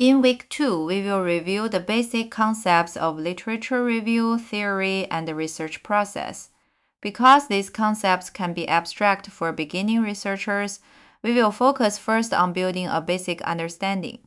In week 2, we will review the basic concepts of literature review, theory, and the research process. Because these concepts can be abstract for beginning researchers, we will focus first on building a basic understanding.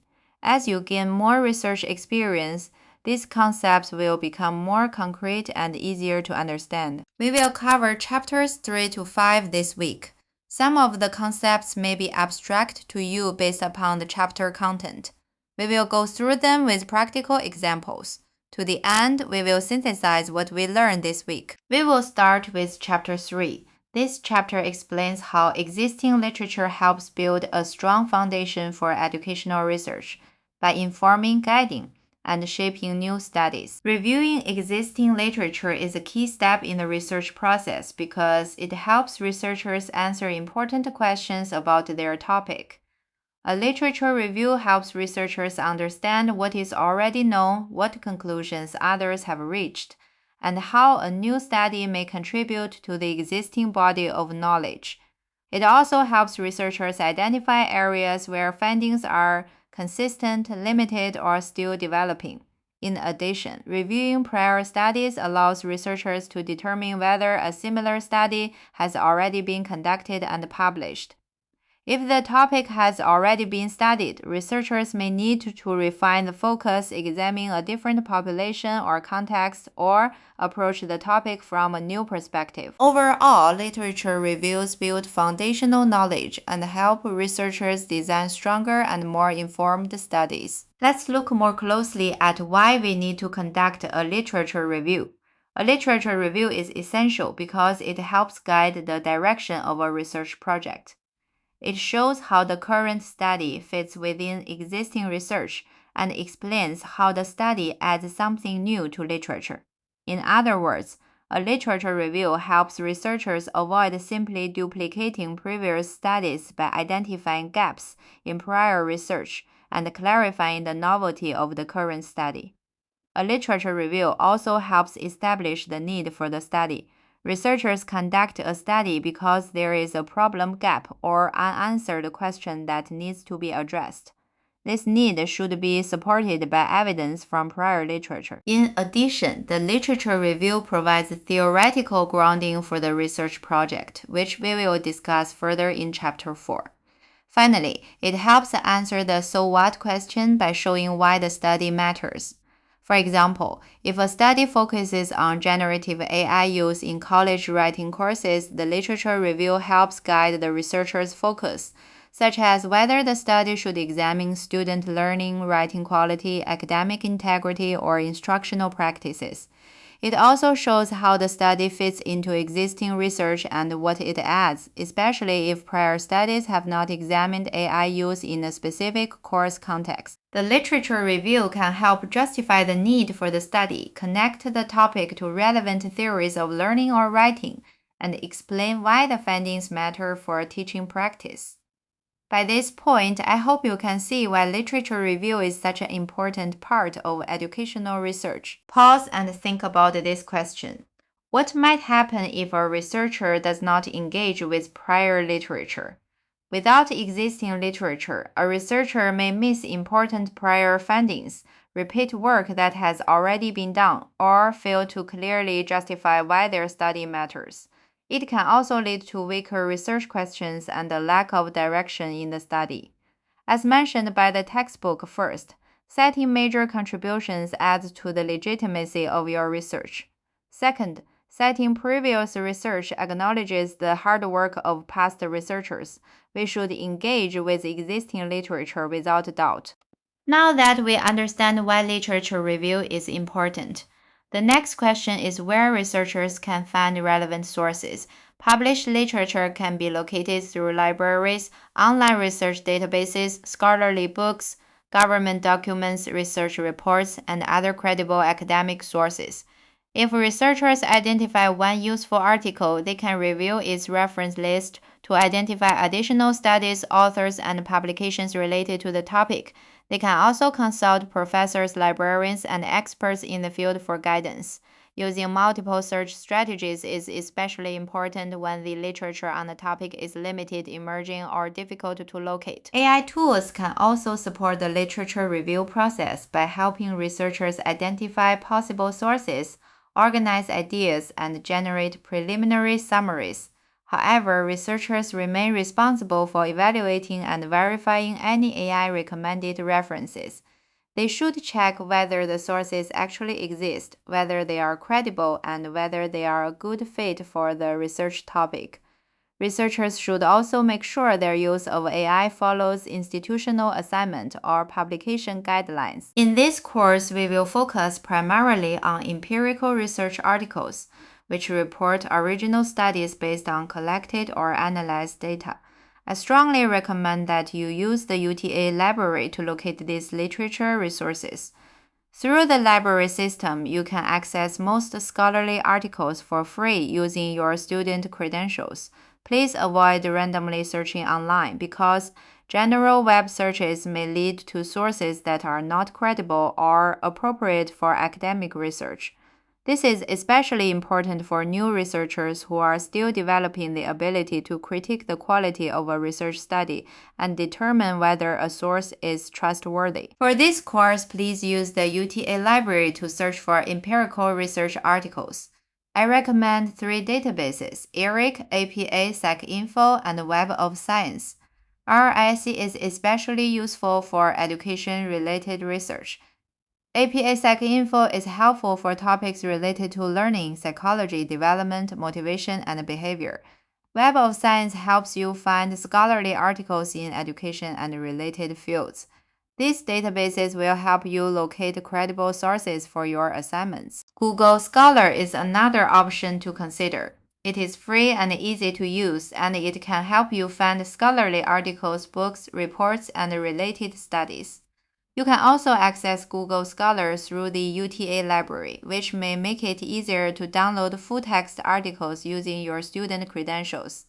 As you gain more research experience, these concepts will become more concrete and easier to understand. We will cover chapters 3 to 5 this week. Some of the concepts may be abstract to you based upon the chapter content. We will go through them with practical examples. To the end, we will synthesize what we learned this week. We will start with Chapter 3. This chapter explains how existing literature helps build a strong foundation for educational research by informing, guiding, and shaping new studies. Reviewing existing literature is a key step in the research process because it helps researchers answer important questions about their topic. A literature review helps researchers understand what is already known, what conclusions others have reached, and how a new study may contribute to the existing body of knowledge. It also helps researchers identify areas where findings are consistent, limited, or still developing. In addition, reviewing prior studies allows researchers to determine whether a similar study has already been conducted and published. If the topic has already been studied, researchers may need to refine the focus, examine a different population or context, or approach the topic from a new perspective. Overall, literature reviews build foundational knowledge and help researchers design stronger and more informed studies. Let's look more closely at why we need to conduct a literature review. A literature review is essential because it helps guide the direction of a research project. It shows how the current study fits within existing research and explains how the study adds something new to literature. In other words, a literature review helps researchers avoid simply duplicating previous studies by identifying gaps in prior research and clarifying the novelty of the current study. A literature review also helps establish the need for the study. Researchers conduct a study because there is a problem gap or unanswered question that needs to be addressed. This need should be supported by evidence from prior literature. In addition, the literature review provides theoretical grounding for the research project, which we will discuss further in Chapter 4. Finally, it helps answer the so what question by showing why the study matters. For example, if a study focuses on generative AI use in college writing courses, the literature review helps guide the researcher's focus, such as whether the study should examine student learning, writing quality, academic integrity, or instructional practices. It also shows how the study fits into existing research and what it adds, especially if prior studies have not examined AI use in a specific course context. The literature review can help justify the need for the study, connect the topic to relevant theories of learning or writing, and explain why the findings matter for teaching practice. By this point, I hope you can see why literature review is such an important part of educational research. Pause and think about this question. What might happen if a researcher does not engage with prior literature? Without existing literature, a researcher may miss important prior findings, repeat work that has already been done, or fail to clearly justify why their study matters. It can also lead to weaker research questions and a lack of direction in the study. As mentioned by the textbook first, citing major contributions adds to the legitimacy of your research. Second, citing previous research acknowledges the hard work of past researchers. We should engage with existing literature without doubt. Now that we understand why literature review is important, the next question is where researchers can find relevant sources. Published literature can be located through libraries, online research databases, scholarly books, government documents, research reports, and other credible academic sources. If researchers identify one useful article, they can review its reference list to identify additional studies, authors, and publications related to the topic. They can also consult professors, librarians, and experts in the field for guidance. Using multiple search strategies is especially important when the literature on the topic is limited, emerging, or difficult to locate. AI tools can also support the literature review process by helping researchers identify possible sources, organize ideas, and generate preliminary summaries. However, researchers remain responsible for evaluating and verifying any AI-recommended references. They should check whether the sources actually exist, whether they are credible, and whether they are a good fit for the research topic. Researchers should also make sure their use of AI follows institutional assignment or publication guidelines. In this course, we will focus primarily on empirical research articles, which report original studies based on collected or analyzed data. I strongly recommend that you use the UTA library to locate these literature resources. Through the library system, you can access most scholarly articles for free using your student credentials. Please avoid randomly searching online because general web searches may lead to sources that are not credible or appropriate for academic research. This is especially important for new researchers who are still developing the ability to critique the quality of a research study and determine whether a source is trustworthy. For this course, please use the UTA library to search for empirical research articles. I recommend 3 databases: ERIC, APA PsycInfo, and Web of Science. RIC is especially useful for education-related research. APA PsycInfo is helpful for topics related to learning, psychology, development, motivation, and behavior. Web of Science helps you find scholarly articles in education and related fields. These databases will help you locate credible sources for your assignments. Google Scholar is another option to consider. It is free and easy to use, and it can help you find scholarly articles, books, reports, and related studies. You can also access Google Scholar through the UTA library, which may make it easier to download full-text articles using your student credentials.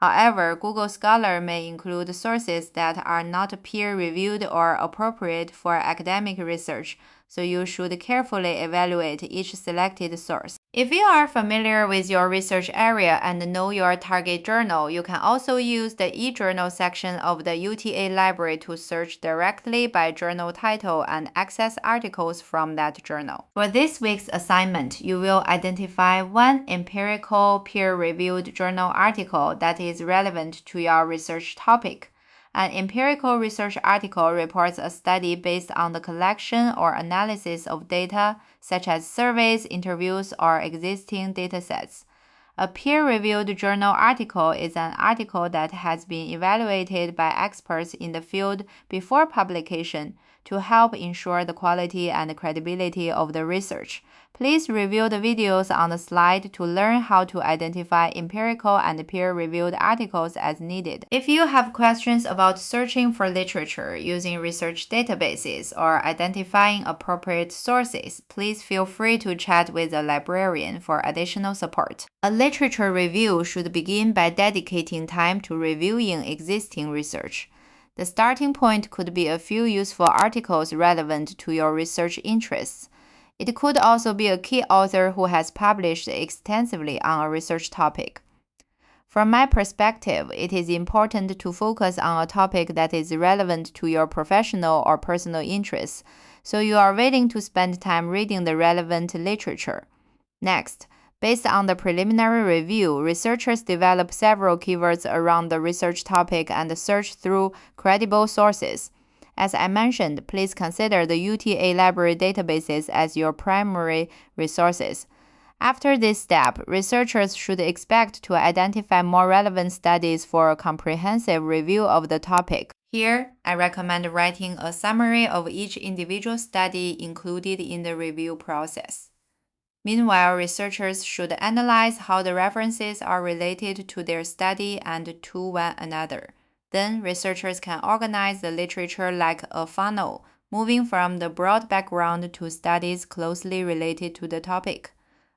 However, Google Scholar may include sources that are not peer-reviewed or appropriate for academic research, so you should carefully evaluate each selected source. If you are familiar with your research area and know your target journal, you can also use the eJournal section of the UTA library to search directly by journal title and access articles from that journal. For this week's assignment, you will identify one empirical peer-reviewed journal article that is relevant to your research topic. An empirical research article reports a study based on the collection or analysis of data, such as surveys, interviews, or existing datasets. A peer-reviewed journal article is an article that has been evaluated by experts in the field before publication to help ensure the quality and credibility of the research. Please review the videos on the slide to learn how to identify empirical and peer-reviewed articles as needed. If you have questions about searching for literature using research databases or identifying appropriate sources, please feel free to chat with a librarian for additional support. A literature review should begin by dedicating time to reviewing existing research. The starting point could be a few useful articles relevant to your research interests. It could also be a key author who has published extensively on a research topic. From my perspective, it is important to focus on a topic that is relevant to your professional or personal interests, so you are willing to spend time reading the relevant literature. Next, based on the preliminary review, researchers develop several keywords around the research topic and search through credible sources. As I mentioned, please consider the UTA library databases as your primary resources. After this step, researchers should expect to identify more relevant studies for a comprehensive review of the topic. Here, I recommend writing a summary of each individual study included in the review process. Meanwhile, researchers should analyze how the references are related to their study and to one another. Then, researchers can organize the literature like a funnel, moving from the broad background to studies closely related to the topic.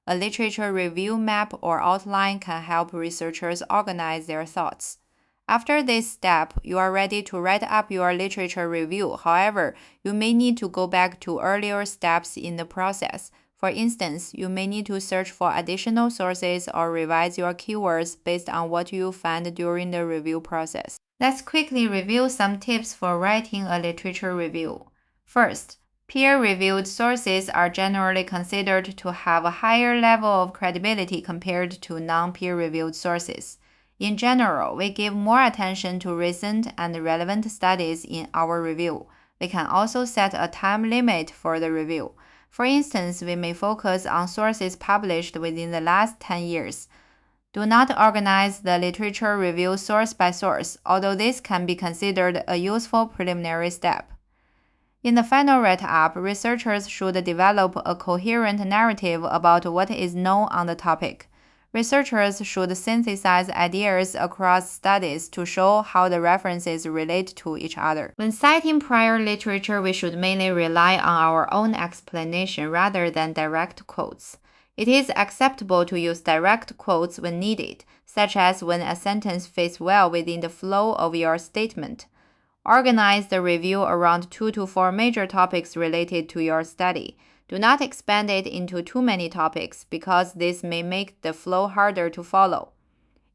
A literature review map or outline can help researchers organize their thoughts. After this step, you are ready to write up your literature review. However, you may need to go back to earlier steps in the process. For instance, you may need to search for additional sources or revise your keywords based on what you find during the review process. Let's quickly review some tips for writing a literature review. First, peer-reviewed sources are generally considered to have a higher level of credibility compared to non-peer-reviewed sources. In general, we give more attention to recent and relevant studies in our review. We can also set a time limit for the review. For instance, we may focus on sources published within the last 10 years. Do not organize the literature review source by source, although this can be considered a useful preliminary step. In the final write-up, researchers should develop a coherent narrative about what is known on the topic. Researchers should synthesize ideas across studies to show how the references relate to each other. When citing prior literature, we should mainly rely on our own explanation rather than direct quotes. It is acceptable to use direct quotes when needed, such as when a sentence fits well within the flow of your statement. Organize the review around 2 to 4 major topics related to your study. Do not expand it into too many topics because this may make the flow harder to follow.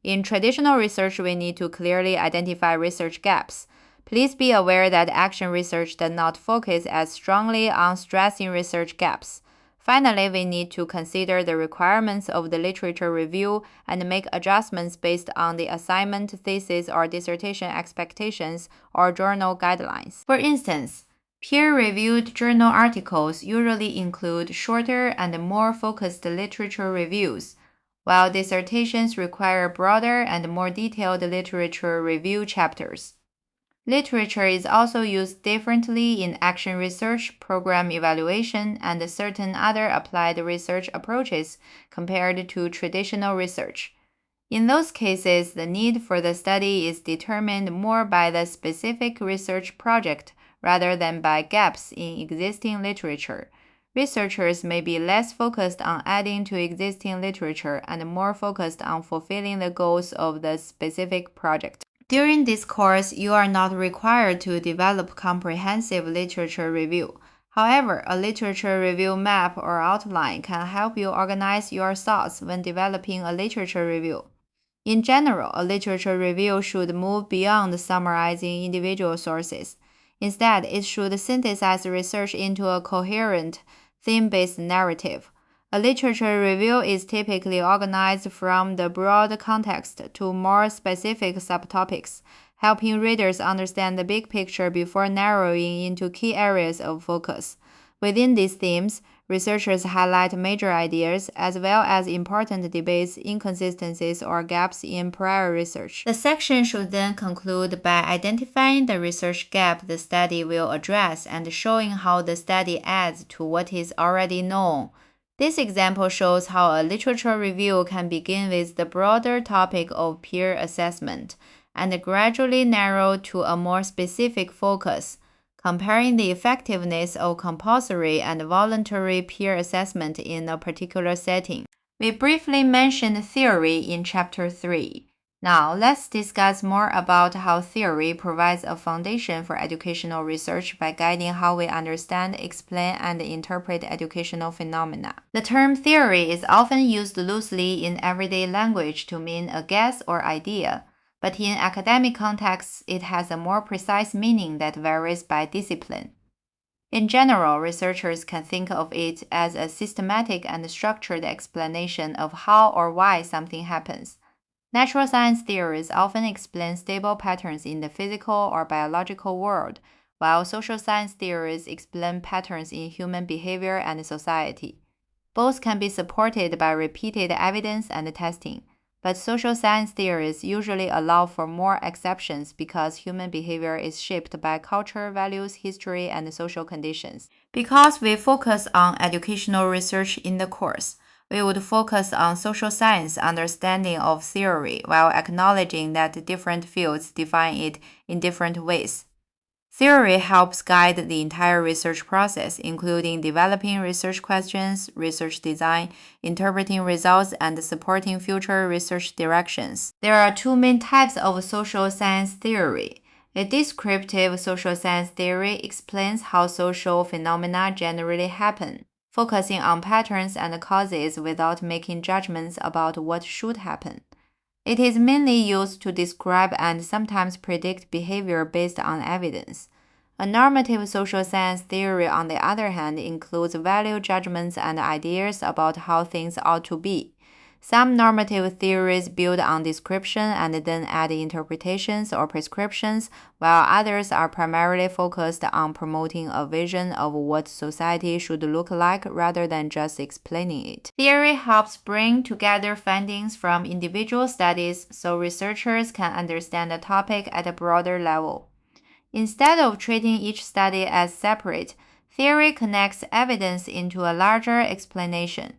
In traditional research, we need to clearly identify research gaps. Please be aware that action research does not focus as strongly on stressing research gaps. Finally, we need to consider the requirements of the literature review and make adjustments based on the assignment, thesis, or dissertation expectations or journal guidelines. For instance, peer-reviewed journal articles usually include shorter and more focused literature reviews, while dissertations require broader and more detailed literature review chapters. Literature is also used differently in action research, program evaluation, and certain other applied research approaches compared to traditional research. In those cases, the need for the study is determined more by the specific research project rather than by gaps in existing literature. Researchers may be less focused on adding to existing literature and more focused on fulfilling the goals of the specific project. During this course, you are not required to develop comprehensive literature review. However, a literature review map or outline can help you organize your thoughts when developing a literature review. In general, a literature review should move beyond summarizing individual sources. Instead, it should synthesize research into a coherent, theme-based narrative. A literature review is typically organized from the broad context to more specific subtopics, helping readers understand the big picture before narrowing into key areas of focus. Within these themes, researchers highlight major ideas as well as important debates, inconsistencies, or gaps in prior research. The section should then conclude by identifying the research gap the study will address and showing how the study adds to what is already known. This example shows how a literature review can begin with the broader topic of peer assessment and gradually narrow to a more specific focus, comparing the effectiveness of compulsory and voluntary peer assessment in a particular setting. We briefly mentioned theory in Chapter 3. Now, let's discuss more about how theory provides a foundation for educational research by guiding how we understand, explain, and interpret educational phenomena. The term theory is often used loosely in everyday language to mean a guess or idea, but in academic contexts, it has a more precise meaning that varies by discipline. In general, researchers can think of it as a systematic and structured explanation of how or why something happens. Natural science theories often explain stable patterns in the physical or biological world, while social science theories explain patterns in human behavior and society. Both can be supported by repeated evidence and testing, but social science theories usually allow for more exceptions because human behavior is shaped by culture, values, history, and social conditions. Because we focus on educational research in the course, we would focus on social science understanding of theory while acknowledging that different fields define it in different ways. Theory helps guide the entire research process, including developing research questions, research design, interpreting results, and supporting future research directions. There are 2 main types of social science theory. A descriptive social science theory explains how social phenomena generally happen. focusing on patterns and causes without making judgments about what should happen. It is mainly used to describe and sometimes predict behavior based on evidence. A normative social science theory, on the other hand, includes value judgments and ideas about how things ought to be. Some normative theories build on description and then add interpretations or prescriptions, while others are primarily focused on promoting a vision of what society should look like rather than just explaining it. Theory helps bring together findings from individual studies so researchers can understand the topic at a broader level. Instead of treating each study as separate, theory connects evidence into a larger explanation.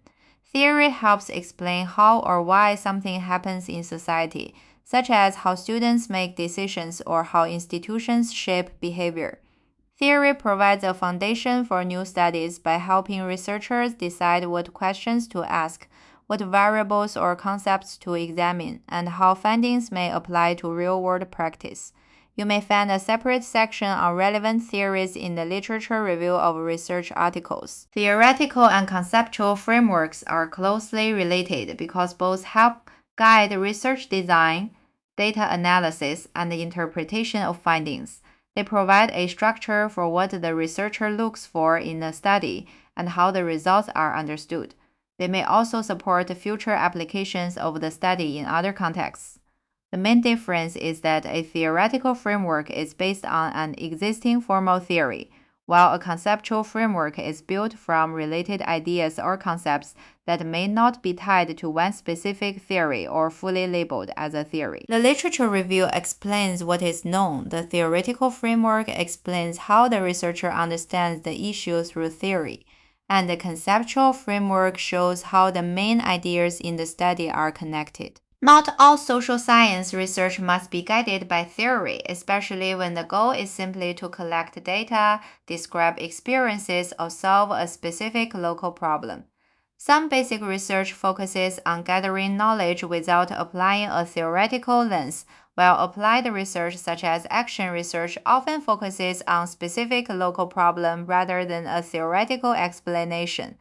Theory helps explain how or why something happens in society, such as how students make decisions or how institutions shape behavior. Theory provides a foundation for new studies by helping researchers decide what questions to ask, what variables or concepts to examine, and how findings may apply to real-world practice. You may find a separate section on relevant theories in the literature review of research articles. Theoretical and conceptual frameworks are closely related because both help guide research design, data analysis, and the interpretation of findings. They provide a structure for what the researcher looks for in a study and how the results are understood. They may also support future applications of the study in other contexts. The main difference is that a theoretical framework is based on an existing formal theory, while a conceptual framework is built from related ideas or concepts that may not be tied to one specific theory or fully labeled as a theory. The literature review explains what is known. The theoretical framework explains how the researcher understands the issue through theory, and the conceptual framework shows how the main ideas in the study are connected. Not all social science research must be guided by theory, especially when the goal is simply to collect data, describe experiences, or solve a specific local problem. Some basic research focuses on gathering knowledge without applying a theoretical lens, while applied research such as action research often focuses on specific local problem rather than a theoretical explanation.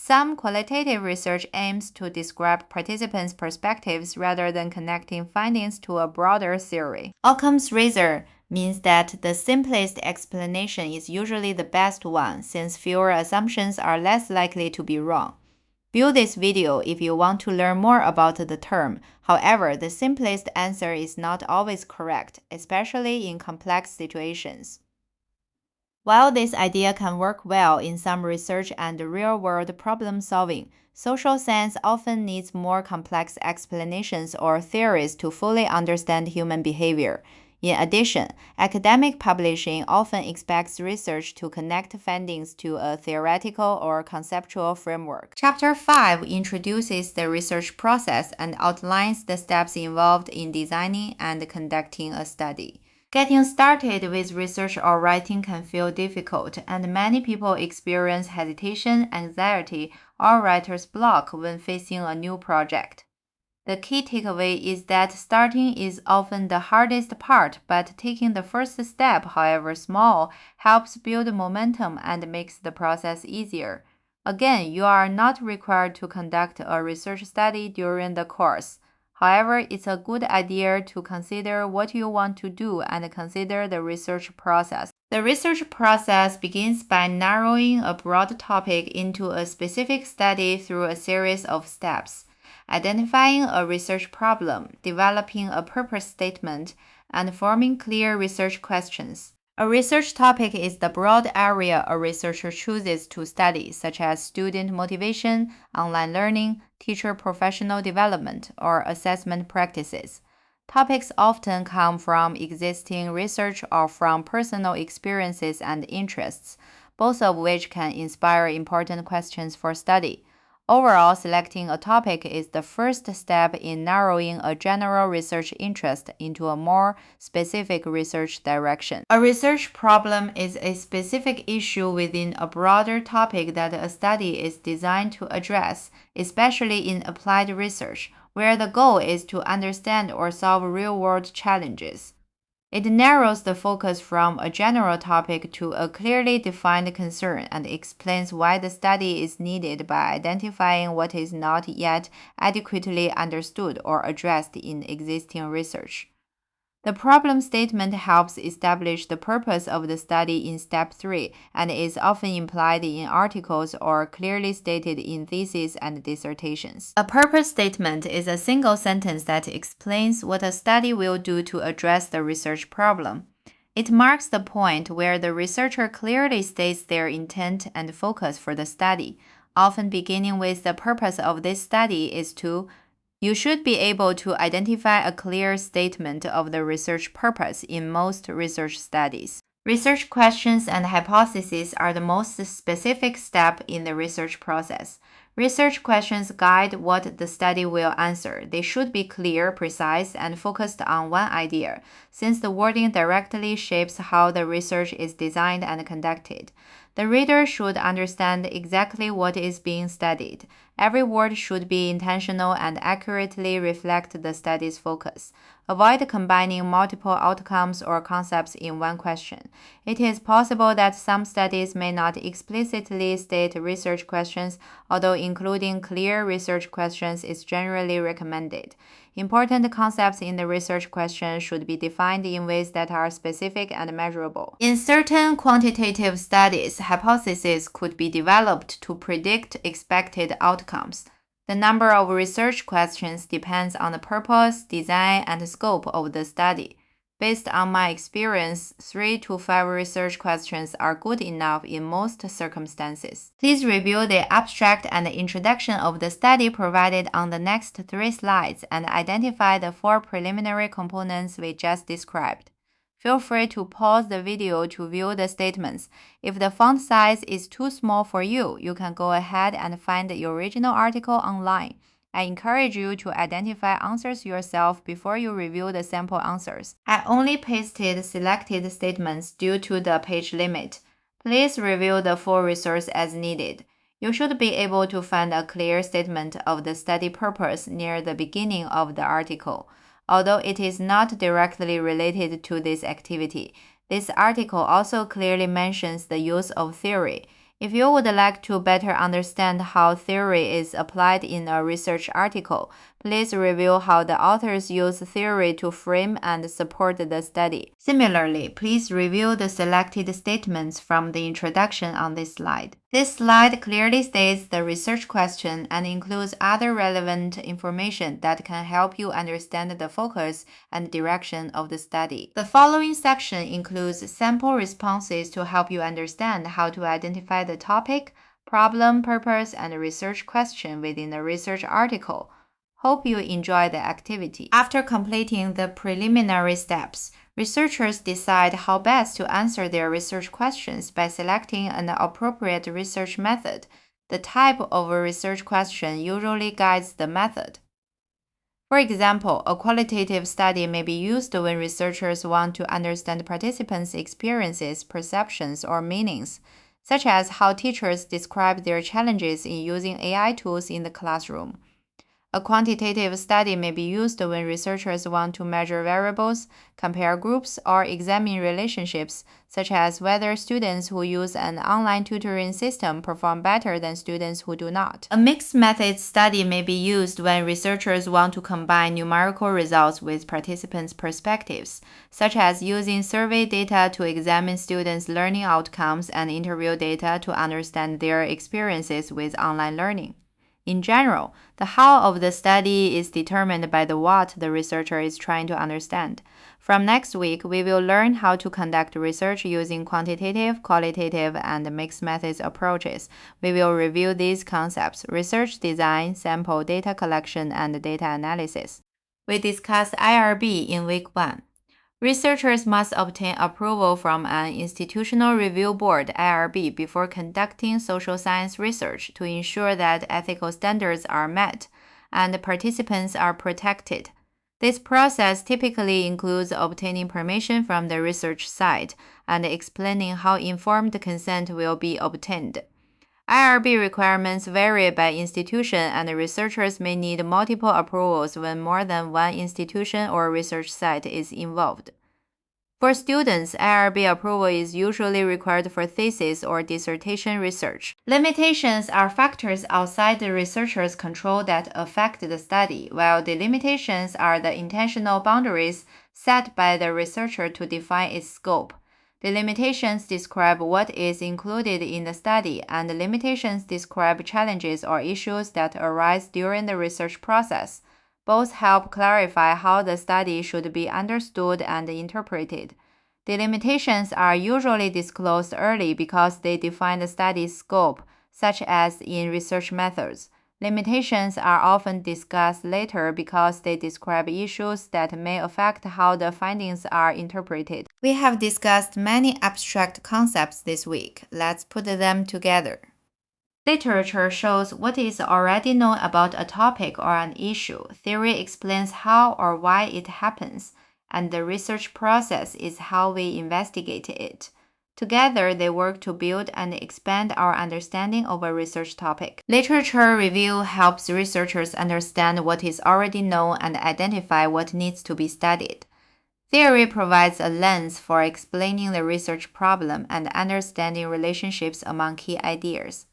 Some qualitative research aims to describe participants' perspectives rather than connecting findings to a broader theory. Occam's razor means that the simplest explanation is usually the best one, since fewer assumptions are less likely to be wrong. View this video if you want to learn more about the term. However, the simplest answer is not always correct, especially in complex situations. While this idea can work well in some research and real-world problem-solving, social science often needs more complex explanations or theories to fully understand human behavior. In addition, academic publishing often expects research to connect findings to a theoretical or conceptual framework. Chapter 5 introduces the research process and outlines the steps involved in designing and conducting a study. Getting started with research or writing can feel difficult, and many people experience hesitation, anxiety, or writer's block when facing a new project. The key takeaway is that starting is often the hardest part, but taking the first step, however small, helps build momentum and makes the process easier. Again, you are not required to conduct a research study during the course. However, it's a good idea to consider what you want to do and consider the research process. The research process begins by narrowing a broad topic into a specific study through a series of steps, identifying a research problem, developing a purpose statement, and forming clear research questions. A research topic is the broad area a researcher chooses to study, such as student motivation, online learning, teacher professional development, or assessment practices. Topics often come from existing research or from personal experiences and interests, both of which can inspire important questions for study. Overall, selecting a topic is the first step in narrowing a general research interest into a more specific research direction. A research problem is a specific issue within a broader topic that a study is designed to address, especially in applied research, where the goal is to understand or solve real-world challenges. It narrows the focus from a general topic to a clearly defined concern and explains why the study is needed by identifying what is not yet adequately understood or addressed in existing research. The problem statement helps establish the purpose of the study in step 3 and is often implied in articles or clearly stated in theses and dissertations. A purpose statement is a single sentence that explains what a study will do to address the research problem. It marks the point where the researcher clearly states their intent and focus for the study, often beginning with the purpose of this study is to. You should be able to identify a clear statement of the research purpose in most research studies. Research questions and hypotheses are the most specific step in the research process. Research questions guide what the study will answer. They should be clear, precise, and focused on one idea, since the wording directly shapes how the research is designed and conducted. The reader should understand exactly what is being studied. Every word should be intentional and accurately reflect the study's focus. Avoid combining multiple outcomes or concepts in one question. It is possible that some studies may not explicitly state research questions, although including clear research questions is generally recommended. Important concepts in the research question should be defined in ways that are specific and measurable. In certain quantitative studies, hypotheses could be developed to predict expected outcomes. The number of research questions depends on the purpose, design, and scope of the study. Based on my experience, 3 to 5 research questions are good enough in most circumstances. Please review the abstract and introduction of the study provided on the next 3 slides and identify the 4 preliminary components we just described. Feel free to pause the video to view the statements. If the font size is too small for you, you can go ahead and find the original article online. I encourage you to identify answers yourself before you review the sample answers. I only pasted selected statements due to the page limit. Please review the full resource as needed. You should be able to find a clear statement of the study purpose near the beginning of the article. Although it is not directly related to this activity, this article also clearly mentions the use of theory. If you would like to better understand how theory is applied in a research article, please review how the authors use theory to frame and support the study. Similarly, please review the selected statements from the introduction on this slide. This slide clearly states the research question and includes other relevant information that can help you understand the focus and direction of the study. The following section includes sample responses to help you understand how to identify the topic, problem, purpose, and research question within the research article. Hope you enjoy the activity. After completing the preliminary steps, researchers decide how best to answer their research questions by selecting an appropriate research method. The type of a research question usually guides the method. For example, a qualitative study may be used when researchers want to understand participants' experiences, perceptions, or meanings, such as how teachers describe their challenges in using AI tools in the classroom. A quantitative study may be used when researchers want to measure variables, compare groups, or examine relationships, such as whether students who use an online tutoring system perform better than students who do not. A mixed methods study may be used when researchers want to combine numerical results with participants' perspectives, such as using survey data to examine students' learning outcomes and interview data to understand their experiences with online learning. In general, the how of the study is determined by the what the researcher is trying to understand. From next week, we will learn how to conduct research using quantitative, qualitative, and mixed methods approaches. We will review these concepts: research design, sample data collection, and data analysis. We discussed IRB in week 1. Researchers must obtain approval from an institutional review board (IRB) before conducting social science research to ensure that ethical standards are met and participants are protected. This process typically includes obtaining permission from the research site and explaining how informed consent will be obtained. IRB requirements vary by institution, and researchers may need multiple approvals when more than one institution or research site is involved. For students, IRB approval is usually required for thesis or dissertation research. Limitations are factors outside the researcher's control that affect the study, while the limitations are the intentional boundaries set by the researcher to define its scope. The limitations describe what is included in the study, and the limitations describe challenges or issues that arise during the research process. Both help clarify how the study should be understood and interpreted. The limitations are usually disclosed early because they define the study's scope, such as in research methods. Limitations are often discussed later because they describe issues that may affect how the findings are interpreted. We have discussed many abstract concepts this week. Let's put them together. Literature shows what is already known about a topic or an issue. Theory explains how or why it happens, and the research process is how we investigate it. Together, they work to build and expand our understanding of a research topic. Literature review helps researchers understand what is already known and identify what needs to be studied. Theory provides a lens for explaining the research problem and understanding relationships among key ideas.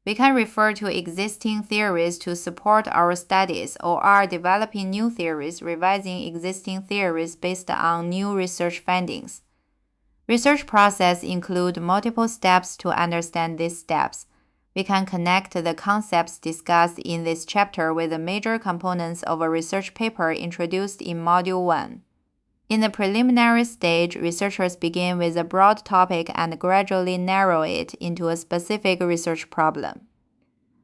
We can refer to existing theories to support our studies or are developing new theories, revising existing theories based on new research findings. Research process include multiple steps to understand these steps. We can connect the concepts discussed in this chapter with the major components of a research paper introduced in Module 1. In the preliminary stage, researchers begin with a broad topic and gradually narrow it into a specific research problem.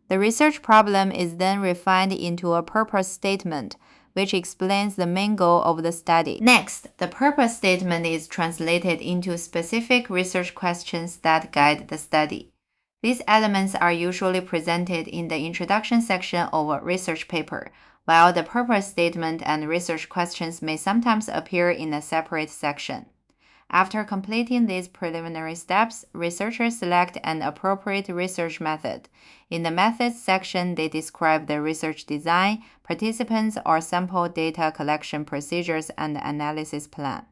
The research problem is then refined into a purpose statement, which explains the main goal of the study. Next, the purpose statement is translated into specific research questions that guide the study. These elements are usually presented in the introduction section of a research paper, while the purpose statement and research questions may sometimes appear in a separate section. After completing these preliminary steps, researchers select an appropriate research method. In the methods section, they describe the research design, participants or sample data collection procedures, and analysis plan.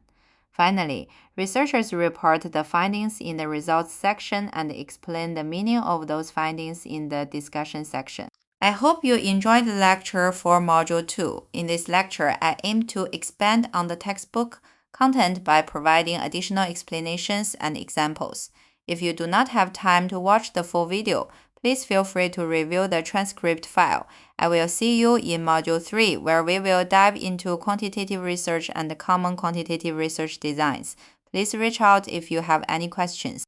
Finally, researchers report the findings in the results section and explain the meaning of those findings in the discussion section. I hope you enjoyed the lecture for Module 2. In this lecture, I aim to expand on the textbook content by providing additional explanations and examples. If you do not have time to watch the full video, please feel free to review the transcript file. I will see you in Module 3, where we will dive into quantitative research and common quantitative research designs. Please reach out if you have any questions.